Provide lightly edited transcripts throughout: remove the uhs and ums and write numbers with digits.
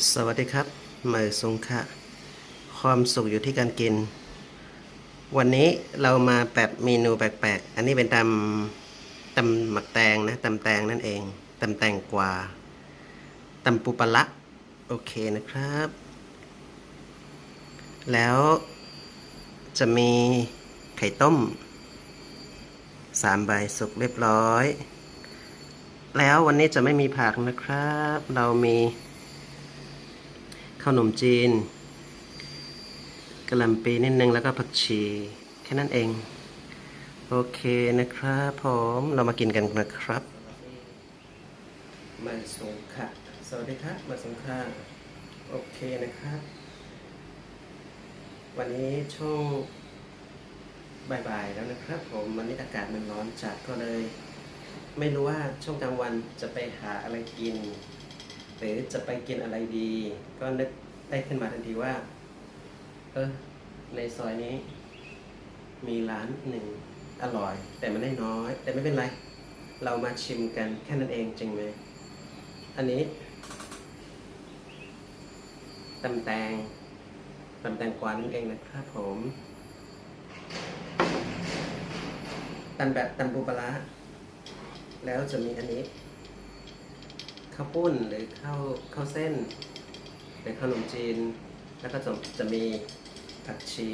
สวัสดีครับเหมยสงค่ะความสุขอยู่ที่การกินวันนี้เรามาแบบเมนูแปลกๆอันนี้เป็นตำหมักแตงนะตำแตงนั่นเองตำแตงกวาตำปูปลาละโอเคนะครับแล้วจะมีไข่ต้ม3 ใบสุกเรียบร้อยแล้ววันนี้จะไม่มีผักนะครับเรามีขนมจีนกะหล่ำปีนิดนึงแล้วก็ผักชีแค่นั้นเองโอเคนะครับผมเรามากินกันนะครับมาสงค่ะสวัสดีครับมาสงค่ะโอเคนะครับวันนี้ช่วงบ่ายๆแล้วนะครับผมวันนี้อากาศมันร้อนจัดก็เลยไม่รู้ว่าช่วงกลางวันจะไปหาอะไรกินหรือจะไปกินอะไรดีก็นึกได้ขึ้นมาทันทีว่าในซอยนี้มีร้านหนึ่งอร่อยแต่มันได้น้อยแต่ไม่เป็นไรเรามาชิมกันแค่นั้นเองจริงไหมอันนี้ตำแตงกวานั่นเองนะครับผมตำแบบตำปูปลาร้าแล้วจะมีอันนี้ข้าวปุ้นหรือข้าวเส้นหรือขนมจีนแล้วก็จะมีผักชี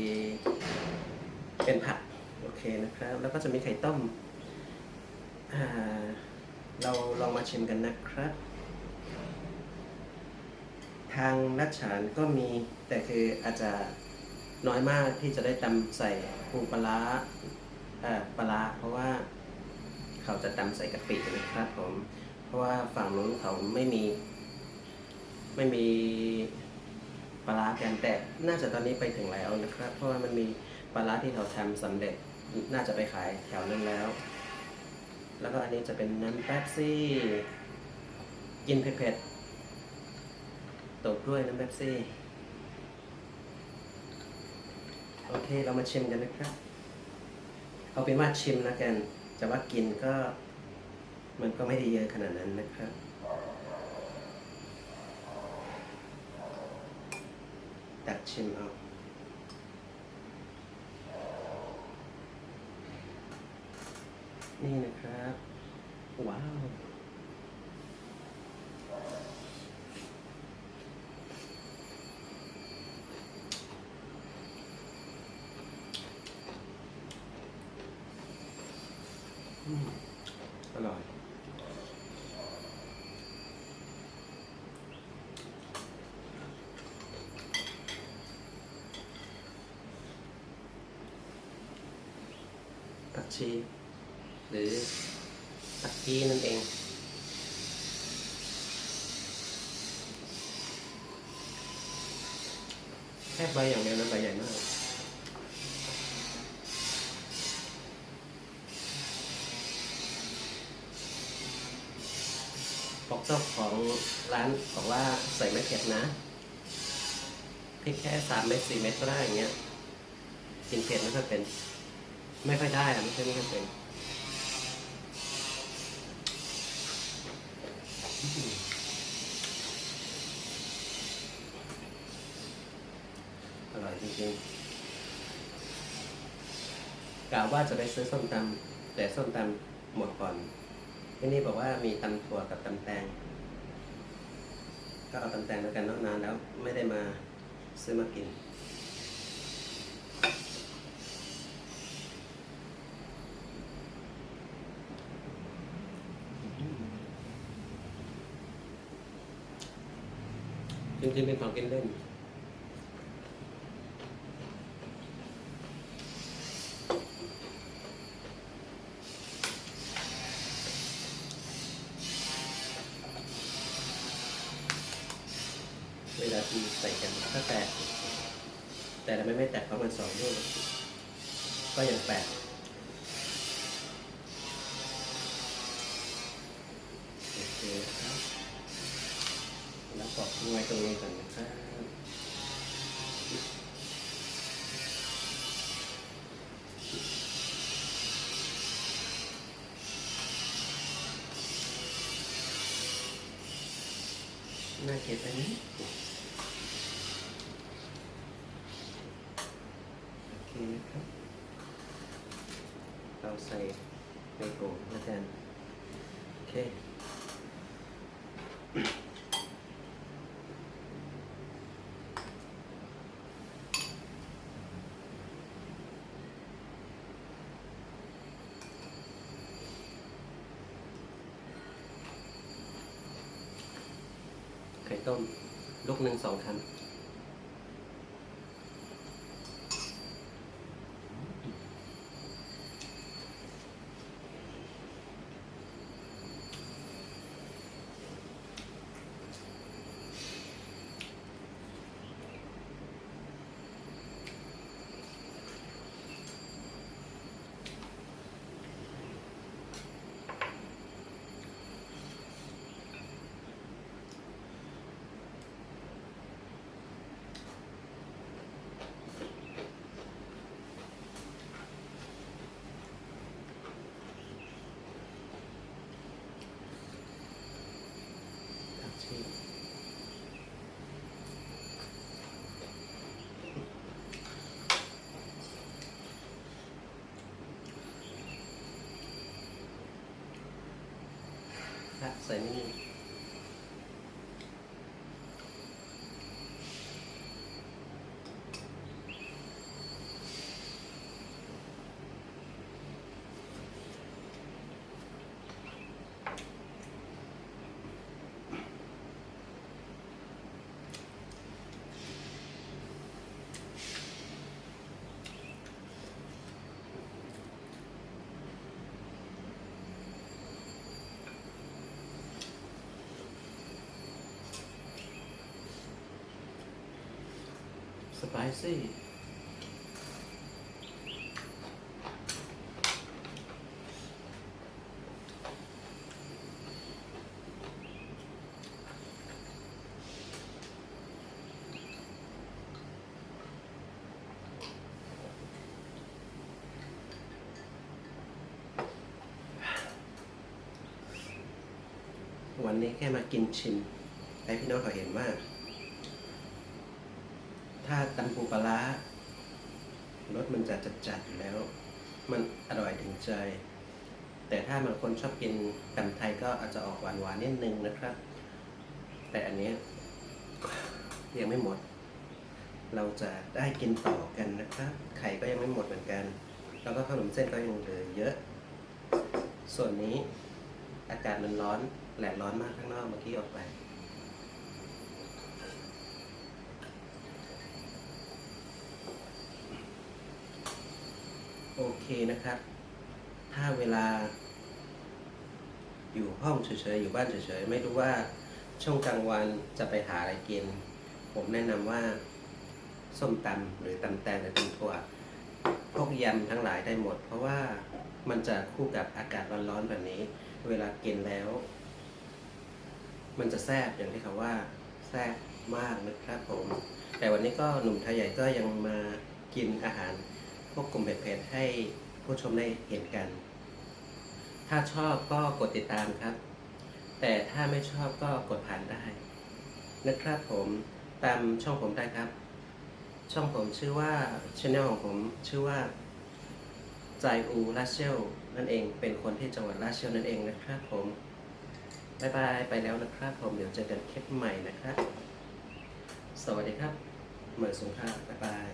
เป็นผักโอเคนะครับแล้วก็จะมีไข่ต้มเราลองมาชิมกันนะครับทางรัชฉานก็มีแต่คืออาจจะน้อยมากที่จะได้ตำใส่ปูปลาปลาเพราะว่าเขาจะตำใส่กะปินะครับผมเพราะว่าฝั่งนู้นเขาไม่มีปลากันแต่น่าจะตอนนี้ไปถึงแล้วนะครับเพราะว่ามันมีปลาที่เขาทำสำเร็จน่าจะไปขายแถวนั้นแล้วแล้วก็อันนี้จะเป็นน้ำแป๊บซี่กินเผ็ดๆตบด้วยน้ำแป๊บซี่โอเคเรามาชิมกันนะครับเอาเป็นว่าชิมแล้วกันจะว่ากินก็มันก็ไม่ได้เยอะขนาดนั้นนะครับตักชิมเอานี่นะครับว้าวอร่อยผักชีหรือผักชีนั่นเองแค่ใบอย่างเดียวนะใบใหญ่มากบอกเจ้าของร้านบอกว่าใส่ไม่เผ็ดนะพริกแค่3 เม็ด4 เม็ดก็ได้อย่างเงี้ยกินเผ็ดไม่ค่อยเป็นไม่ค่อยได้อะไม่ใช่ไม่ค่อยเป็นอร่อยจริงๆกล่าวว่าจะไปซื้อส้มตำแต่ส้มตำหมดก่อนที่นี่บอกว่ามีตำถั่วกับตำแตงก็เอาตำแตงแล้วกันนานแล้วไม่ได้มาซื้อมากินจริงๆเป็นของกินเล่นเวลาที่ใส่กันก็แตกแต่ทำไมไม่แตกเพราะมัน2 ลูกก็ยังแปลกโอเคครับแล้วปอกทิ้งไว้ตรงนี้ก่อนนะครับน่ากิน ผ็ดอันนี้โอเคนะครับเราใส่ในโอ่งแล้วกันโอเคไข่ต้มลูกหนึ่ง2 คำผักชีใส่นิดนึงสไปซี่วันนี้แค่มากินชิมให้พี่น้องเขาเห็นว่าถ้าตำปูปลาร้ารสมันจะจัดๆอยู่แล้ว มันอร่อยถึงใจ แต่ถ้าบางคนชอบกินตำไทยก็อาจจะออกหวานๆนิดนึงนะครับ แต่อันนี้ยังไม่หมด เราจะได้กินต่อกันนะครับ ไข่ก็ยังไม่หมดเหมือนกัน แล้วก็ขนมเส้นก็ยังเหลือเยอะ ส่วนนี้อากาศมันร้อนแดดร้อนมากข้างนอกเมื่อกี้ออกไปโอเคนะครับ ถ้าเวลาอยู่ห้องเฉยๆอยู่บ้านเฉยๆไม่รู้ว่าช่วงกลางวันจะไปหาอะไรกิน ผมแนะนำว่าส้มตำหรือตำแตงหรือตำถั่วพวกยำทั้งหลายได้หมด เพราะว่ามันจะคู่กับอากาศร้อนๆแบบนี้ เวลากินแล้ว มันจะแซ่บอย่างที่เขาว่าแซ่บมากนะครับผม แต่วันนี้ก็หนุ่มไทยใหญ่ก็ยังมากินอาหารพวกกลุ่มเผ็ดๆให้ผู้ชมได้เห็นกัน ถ้าชอบก็กดติดตามครับ แต่ถ้าไม่ชอบก็กดผ่านได้นะครับผมตามช่องผมได้ครับ ช่องผมชื่อว่าช anel ของผมชื่อว่าใจอูลาเชลนั่นเองเป็นคนที่จังหวัดลาเชลนั่นเองนะครับผมบ๊ายบายไปแล้วนะครับผมเดี๋ยวเจอกันคลิปใหม่นะครับสวัสดีครับเหมือนสงครามบ๊ายบาย